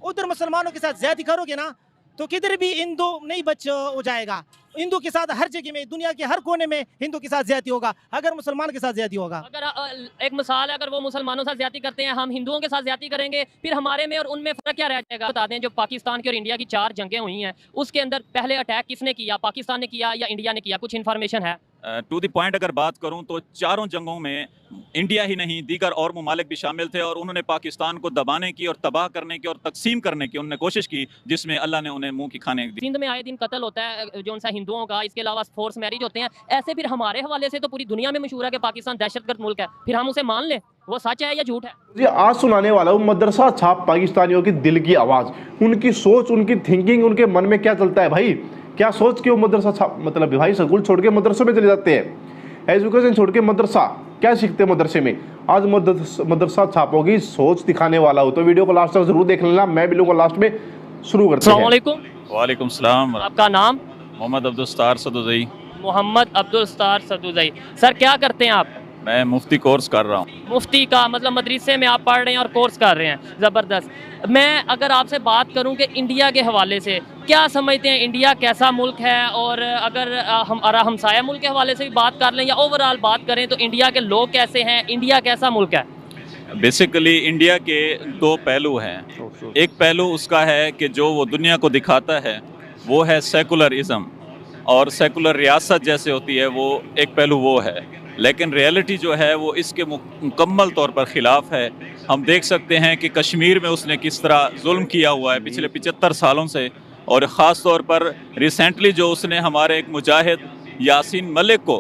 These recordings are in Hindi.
उधर मुसलमानों के साथ ज्यादा करोगे ना तो किधर भी हिंदू नहीं बच हो जाएगा। हिंदू के साथ हर जगह में, दुनिया के हर कोने में हिंदू के साथ ज्यादा होगा अगर मुसलमान के साथ ज्यादा होगा। अगर एक मिसाल है, अगर वो मुसलमानों से ज्यादा करते हैं, हम हिंदुओं के साथ ज्यादा करेंगे, फिर हमारे में और उनमें फर्क क्या रह जाएगा? बता दें, जो पाकिस्तान की और इंडिया की 4 जंगें हुई हैं, उसके अंदर पहले अटैक किसने किया? पाकिस्तान ने किया या इंडिया ने किया? कुछ इन्फॉर्मेशन है? टू द पॉइंट अगर बात करूं तो चारों जंगों में इंडिया ही नहीं दीगर और ममालिक भी शामिल थे और उन्होंने पाकिस्तान को दबाने की और तबाह करने की और तकसीम करने की उन्होंने कोशिश की, जिसमें अल्लाह ने उन्हें मुंह की खाने दी। सिंध में आए दिन कत्ल होता है जो उनसा हिंदुओं का, इसके अलावा फोर्स मैरिज होते हैं। ऐसे फिर हमारे हवाले से तो पूरी दुनिया में मशहूर है कि पाकिस्तान दहशतगर्द मुल्क है, फिर हम उसे मान लें? वो सच है या झूठ है? जी, आज सुनाने वाला हूँ मदरसा छाप पाकिस्तानियों की दिल की आवाज़, उनकी सोच, उनकी थिंकिंग, उनके मन में क्या चलता है भाई, क्या सोच के वो मदरसा छाप, मतलब भाई स्कूल छोड़ के मदरसे में चले जाते हैं, एजुकेशन छोड़ के मदरसा, क्या सीखते हैं मदरसे में। आज मदरसा छापों की सोच दिखाने वाला हो, तो वीडियो को लास्ट तक जरूर देख लेना। मैं भी लोगों लास्ट में शुरू करते हैं। अस्सलाम वालेकुम। वालेकुम सलाम। आपका नाम? मोहम्मद अब्दुल सत्तार सदुदई। मोहम्मद अब्दुल सत्तार सदुदई। सर क्या करते हैं आप? मैं मुफ्ती कोर्स कर रहा हूँ। मुफ्ती का मतलब मदरसे में आप पढ़ रहे हैं और कोर्स कर रहे हैं, ज़बरदस्त। मैं अगर आपसे बात करूं कि इंडिया के हवाले से क्या समझते हैं, इंडिया कैसा मुल्क है? और अगर हम हमसाया मुल्क के हवाले से भी बात कर लें या ओवरऑल बात करें तो इंडिया के लोग कैसे हैं, इंडिया कैसा मुल्क है? बेसिकली इंडिया के 2 पहलू हैं। एक पहलू उसका है कि जो वो दुनिया को दिखाता है वो है सेकुलरिज्म, और सेकुलर रियासत जैसे होती है वो एक पहलू वो है, लेकिन रियलिटी जो है वो इसके मुकम्मल तौर पर ख़िलाफ़ है। हम देख सकते हैं कि कश्मीर में उसने किस तरह जुल्म किया हुआ है पिछले 75 सालों से, और ख़ास तौर पर रिसेंटली जो उसने हमारे एक मुजाहिद यासीन मलिक को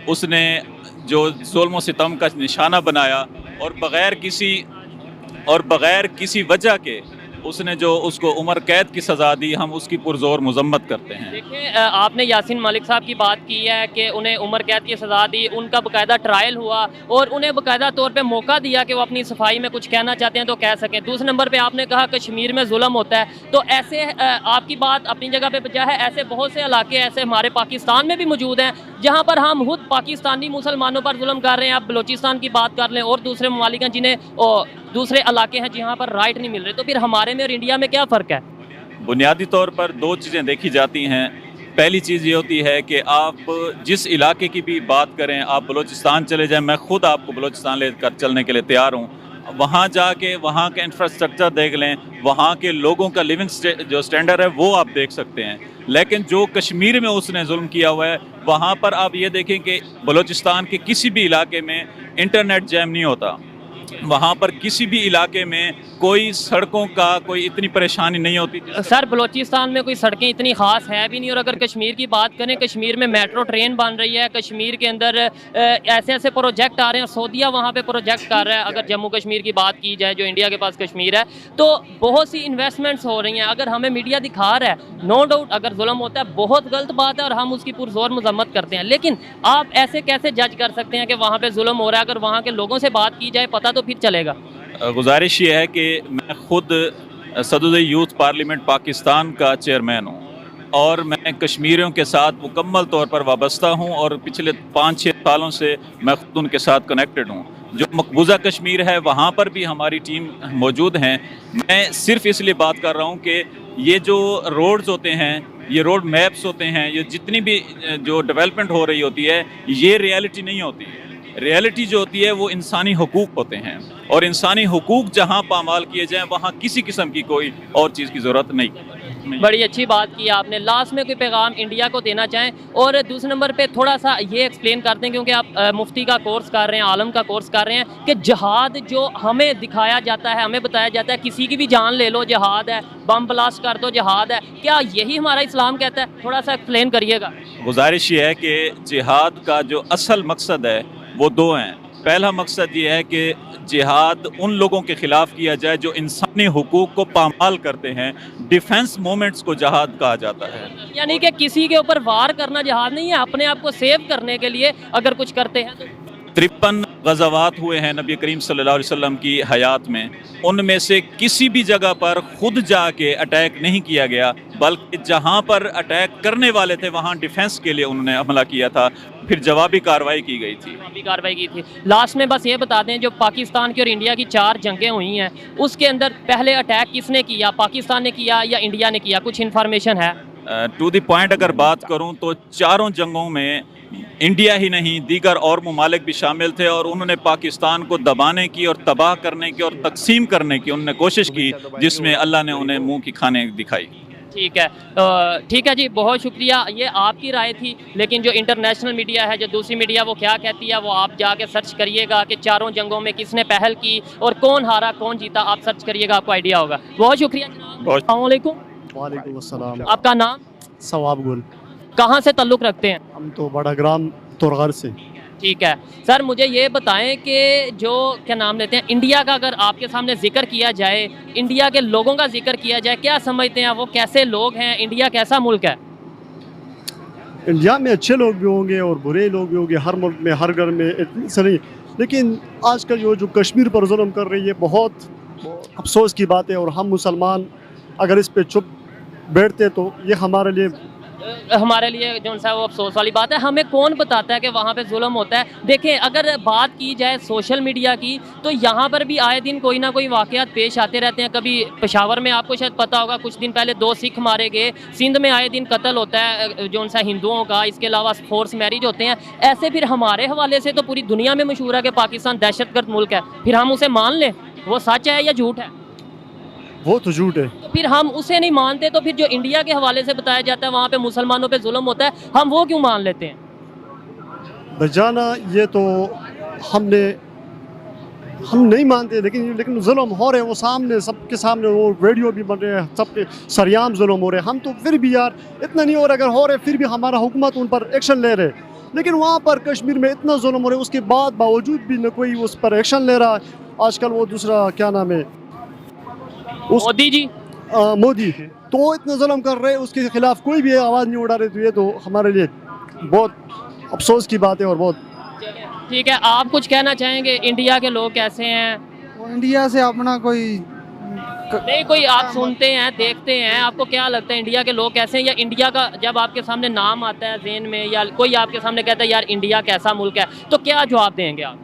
उसने जो जुल्म व सितम का निशाना बनाया और बग़ैर किसी वजह के उसने जो उसको उम्र कैद की सज़ा दी, हम उसकी पुरज़ोर मजम्मत करते हैं। देखिए, आपने यासीन मलिक साहब की बात की है कि उन्हें उम्र कैद की सज़ा दी, उनका बाकायदा ट्रायल हुआ और उन्हें बाकायदा तौर पे मौका दिया कि वो अपनी सफाई में कुछ कहना चाहते हैं तो कह सकें। दूसरे नंबर पे आपने कहा कश्मीर में जुल्म होता है, तो ऐसे आपकी बात अपनी जगह पे बचा है, ऐसे बहुत से इलाके ऐसे हमारे पाकिस्तान में भी मौजूद हैं जहाँ पर हम खुद पाकिस्तानी मुसलमानों पर जुल्म कर रहे हैं। आप बलोचिस्तान की बात कर लें और दूसरे ममालिक हैं जिन्हें दूसरे इलाके हैं जहाँ पर राइट नहीं मिल रहे, तो फिर हमारे में और इंडिया में क्या फ़र्क है? बुनियादी तौर पर 2 चीज़ें देखी जाती हैं। पहली चीज़ ये होती है कि आप जिस इलाके की भी बात करें, आप बलूचिस्तान चले जाएं, मैं ख़ुद आपको बलूचिस्तान लेकर चलने के लिए तैयार हूँ। वहाँ जाके वहाँ के इंफ्रास्ट्रक्चर देख लें, वहाँ के लोगों का लिविंग जो स्टैंडर्ड है वो आप देख सकते हैं। लेकिन जो कश्मीर में उसने जुल्म किया हुआ है, वहाँ पर आप ये देखें कि बलूचिस्तान के किसी भी इलाके में इंटरनेट जैम नहीं होता, वहाँ पर किसी भी इलाके में कोई सड़कों का कोई इतनी परेशानी नहीं होती। सर, बलूचिस्तान में कोई सड़कें इतनी ख़ास है भी नहीं, और अगर कश्मीर की बात करें, कश्मीर में मेट्रो ट्रेन बन रही है, कश्मीर के अंदर ऐसे ऐसे प्रोजेक्ट आ रहे हैं, सऊदीया वहाँ पे प्रोजेक्ट कर रहा है। अगर जम्मू कश्मीर की बात की जाए जो इंडिया के पास कश्मीर है, तो बहुत सी इन्वेस्टमेंट्स हो रही हैं। अगर हमें मीडिया दिखा रहा है, नो डाउट अगर जुल्म होता है बहुत गलत बात है और हम उसकी पुरजोर मजम्मत करते हैं, लेकिन आप ऐसे कैसे जज कर सकते हैं कि वहाँ पर जुल्म हो रहा है? अगर वहाँ के लोगों से बात की जाए पता तो फिर चलेगा। गुजारिश ये है कि मैं ख़ुद सदुदई यूथ पार्लियामेंट पाकिस्तान का चेयरमैन हूँ और मैं कश्मीरियों के साथ मुकम्मल तौर पर वाबस्ता हूँ और पिछले 5-6 सालों से मैं ख़ुद उनके साथ कनेक्टेड हूँ। जो मकबूजा कश्मीर है वहाँ पर भी हमारी टीम मौजूद हैं। मैं सिर्फ इसलिए बात कर रहा हूँ कि ये जो रोड्स होते हैं, ये रोड मैप्स होते हैं, ये जितनी भी जो डेवलपमेंट हो रही होती है, ये रियलिटी नहीं होती है। रियलिटी जो होती है वो इंसानी हुकूक होते हैं, और इंसानी हुकूक जहाँ पामाल किए जाएं वहाँ किसी किस्म की कोई और चीज़ की ज़रूरत नहीं। बड़ी अच्छी बात की आपने। लास्ट में कोई पैगाम इंडिया को देना चाहें? और दूसरे नंबर पे थोड़ा सा ये एक्सप्लेन करते हैं, क्योंकि आप मुफ्ती का कोर्स कर रहे हैं, आलम का कोर्स कर रहे हैं, कि जहाद जो हमें दिखाया जाता है, हमें बताया जाता है किसी की भी जान ले लो जहाद है, बम ब्लास्ट कर दो जहाद है, क्या यही हमारा इस्लाम कहता है? थोड़ा सा एक्सप्लेन करिएगा। गुजारिश ये है कि जिहाद का जो असल मकसद है वो 2 हैं। पहला मकसद ये है कि जिहाद उन लोगों के ख़िलाफ़ किया जाए जो इंसानी हुकूक को पामाल करते हैं। डिफेंस मूवमेंट्स को जिहाद कहा जाता है। यानी कि किसी के ऊपर वार करना जिहाद नहीं है, अपने आप को सेव करने के लिए अगर कुछ करते हैं तो। 53 गज़ावात हुए हैं नबी करीम सल्लल्लाहु अलैहि वसल्लम की हयात में, उनमें से किसी भी जगह पर खुद जाके अटैक नहीं किया गया, बल्कि जहां पर अटैक करने वाले थे वहां डिफेंस के लिए उन्होंने हमला किया था, फिर जवाबी कार्रवाई की गई थी। भी कार्रवाई की थी। लास्ट में बस ये बता दें, जो पाकिस्तान की और इंडिया की 4 जंगें हुई हैं, उसके अंदर पहले अटैक किसने किया, पाकिस्तान ने किया या इंडिया ने किया, कुछ इन्फॉर्मेशन है? टू द पॉइंट अगर बात करूं तो चारों जंगों में इंडिया ही नहीं दीगर और ममालिक भी शामिल थे, और उन्होंने पाकिस्तान को दबाने की और तबाह करने की और तकसीम करने की उन्होंने कोशिश की, जिसमें अल्लाह ने उन्हें मुंह की खाने दिखाई। ठीक है, ठीक है जी, बहुत शुक्रिया। ये आपकी राय थी, लेकिन जो इंटरनेशनल मीडिया है, जो दूसरी मीडिया, वो क्या कहती है, वो आप जाके सर्च करिएगा कि चारों जंगों में किसने पहल की और कौन हारा कौन जीता, आप सर्च करिएगा, आपको आइडिया होगा। बहुत शुक्रिया जनाब। अस्सलाम वालेकुम। वालेकुम अस्सलाम। आपका नाम? सवाब गुल। कहाँ से ताल्लुक़ रखते हैं? हम तो बड़ा ग्राम तोरगर से। ठीक है सर, मुझे ये बताएं कि जो क्या नाम लेते हैं, इंडिया का अगर आपके सामने जिक्र किया जाए, इंडिया के लोगों का जिक्र किया जाए, क्या समझते हैं वो कैसे लोग हैं, इंडिया कैसा मुल्क है? इंडिया में अच्छे लोग भी होंगे और बुरे लोग भी होंगे, हर मुल्क में हर घर में इतनी सारी, लेकिन आजकल जो कश्मीर पर जुल्म कर रही है, बहुत अफसोस की बात है। और हम मुसलमान अगर इस पे चुप बैठते तो ये हमारे लिए जो सा वो अफसोस वाली बात है। हमें कौन बताता है कि वहाँ पे जुल्म होता है? देखें, अगर बात की जाए सोशल मीडिया की, तो यहाँ पर भी आए दिन कोई ना कोई वाक़यात पेश आते रहते हैं। कभी पेशावर में आपको शायद पता होगा, कुछ दिन पहले 2 सिख मारे गए। सिंध में आए दिन कत्ल होता है जो सा हिंदुओं का, इसके अलावा फोर्स मैरिज होते हैं। ऐसे फिर हमारे हवाले से तो पूरी दुनिया में मशहूर है कि पाकिस्तान दहशतगर्द मुल्क है, फिर हम उसे मान लें? वो सच है या झूठ है? वो तो झूठ है। तो फिर हम उसे नहीं मानते, तो फिर जो इंडिया के हवाले से बताया जाता है वहाँ पे मुसलमानों पे जुल्म होता है, हम वो क्यों मान लेते हैं? बजाना ये तो हम नहीं मानते, लेकिन जुल्म हो रहे हैं, वो सामने सबके सामने, वो वीडियो भी बन रहे हैं, सबके सरियाम जुल्म हो रहे हैं। हम तो फिर भी यार इतना नहीं हो रहा, अगर हो रहे फिर भी हमारा हुकूमत उन पर एक्शन ले रहे, लेकिन वहाँ पर कश्मीर में इतना जुल्म हो रहा है, उसके बावजूद भी न कोई उस पर एक्शन ले रहा है। आजकल वो दूसरा क्या नाम है, मोदी जी, मोदी, तो वो इतना जुल्म कर रहे हैं, उसके खिलाफ कोई भी आवाज़ नहीं उठा रहे। तो ये तो हमारे लिए बहुत अफसोस की बात है। और बहुत ठीक है, आप कुछ कहना चाहेंगे? इंडिया के लोग कैसे हैं? वो इंडिया से अपना कोई नहीं, कोई आप सुनते हैं, देखते हैं, आपको क्या लगता है इंडिया के लोग कैसे हैं? या इंडिया का जब आपके सामने नाम आता है ज़हन में, या कोई आपके सामने कहता है यार इंडिया कैसा मुल्क है, तो क्या जवाब देंगे आप?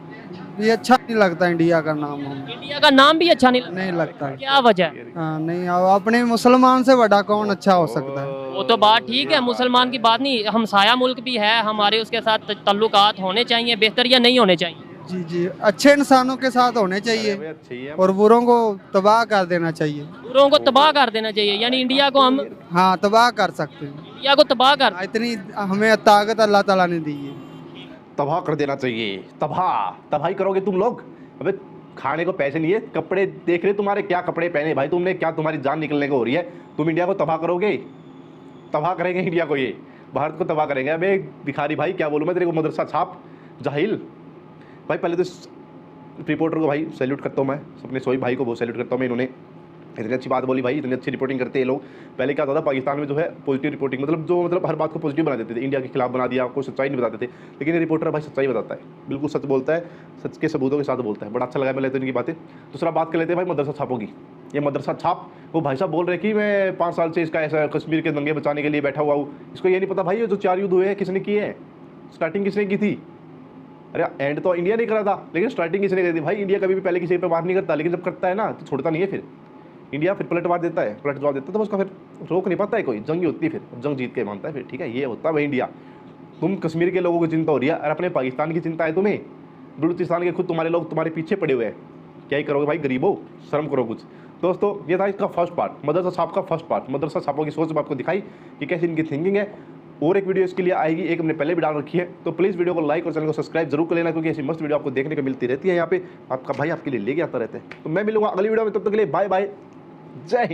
ये अच्छा नहीं लगता इंडिया का नाम, हम इंडिया का नाम भी अच्छा नहीं लगता है। क्या वजह है? हाँ, नहीं, अब अपने मुसलमान से बड़ा कौन अच्छा हो सकता है? वो तो बात ठीक है, मुसलमान की बात नहीं, हमसाया मुल्क भी है हमारे, उसके साथ तल्लुकात होने चाहिए, बेहतर या नहीं होने चाहिए? जी जी, अच्छे इंसानों के साथ होने चाहिए और बुरों को तबाह कर देना चाहिए। बुरों को तबाह कर देना चाहिए, यानी इंडिया को हम हाँ, तबाह कर सकते हैं। इंडिया को तबाह कर, इतनी हमें ताकत अल्लाह ताला ने दी है। तबाह कर देना चाहिए। तबाही करोगे तुम लोग? अबे खाने को पैसे नहीं है, कपड़े देख रहे तुम्हारे, क्या कपड़े पहने भाई तुमने, क्या तुम्हारी जान निकलने को हो रही है? तुम इंडिया को तबाह करोगे? तबाह करेंगे इंडिया को, ये भारत को तबाह करेंगे। अबे भिखारी भाई, क्या बोलूँ मैं तेरे को, मदरसा छाप जाहिल भाई। पहले तो रिपोर्टर को भाई सैल्यूट करता हूँ मैं, अपने सोई भाई को बहुत सैल्यूट करता हूँ मैं। इन्होंने इतनी अच्छी बात बोली भाई, इतनी अच्छी रिपोर्टिंग करते हैं लोग। पहले क्या होता था पाकिस्तान में जो है पॉजिटिव रिपोर्टिंग, मतलब हर बात को पॉजिटिव बना देते थे, इंडिया के खिलाफ बना दिया, कोई सच्चाई नहीं बताते थे। लेकिन ये रिपोर्टर भाई सच्चाई बताता है, बिल्कुल सच बोलता है, सच के सबूतों के साथ बोलता है। बड़ा अच्छा लगा मैं तो इनकी बातें। दूसरा बात कर लेते हैं भाई मदरसा छापों की। ये मदरसा छाप, वो भाई साहब बोल रहे कि मैं 5 साल से इसका ऐसा कश्मीर के दंगे बचाने के लिए बैठा हुआ हूँ। इसको ये नहीं पता भाई ये जो 4 युद्ध हुए हैं किसने किए हैं, स्टार्टिंग किसने की थी? अरे एंड तो इंडिया नहीं करा था, लेकिन स्टार्टिंग किसने करी थी भाई? इंडिया कभी भी पहले किसी पे वार नहीं करता, लेकिन जब करता है ना तो छोड़ता नहीं है। फिर इंडिया फिर पलटवार देता है, पलट जवाब देता है, तो उसका फिर रोक नहीं पाता है कोई। जंग ही होती है, फिर जंग जीत के मानता है फिर, ठीक है? ये होता है भाई इंडिया। तुम कश्मीर के लोगों की चिंता हो रही है और अपने पाकिस्तान की चिंता है तुम्हें। बलूचिस्तान के खुद तुम्हारे लोग तुम्हारे पीछे पड़े हुए हैं, क्या ही करोगे भाई गरीबों? शर्म करो कुछ। दोस्तों ये था इसका फर्स्ट पार्ट, मदरसा छाप का फर्स्ट पार्ट। मदरसा छापों की सोच आपको दिखाई कि कैसी इनकी थिंकिंग है। और एक वीडियो इसके लिए आएगी, एक हमने पहले भी डाल रखी है, तो प्लीज़ वीडियो को लाइक और चैनल को सब्सक्राइब जरूर कर लेना, क्योंकि ऐसी मस्त वीडियो आपको देखने को मिलती रहती है यहाँ पे। आपका भाई आपके लिए लेके आता रहता है। तो मैं मिलूंगा अगली वीडियो में, तब तक के लिए बाय बाय, जय हिंद।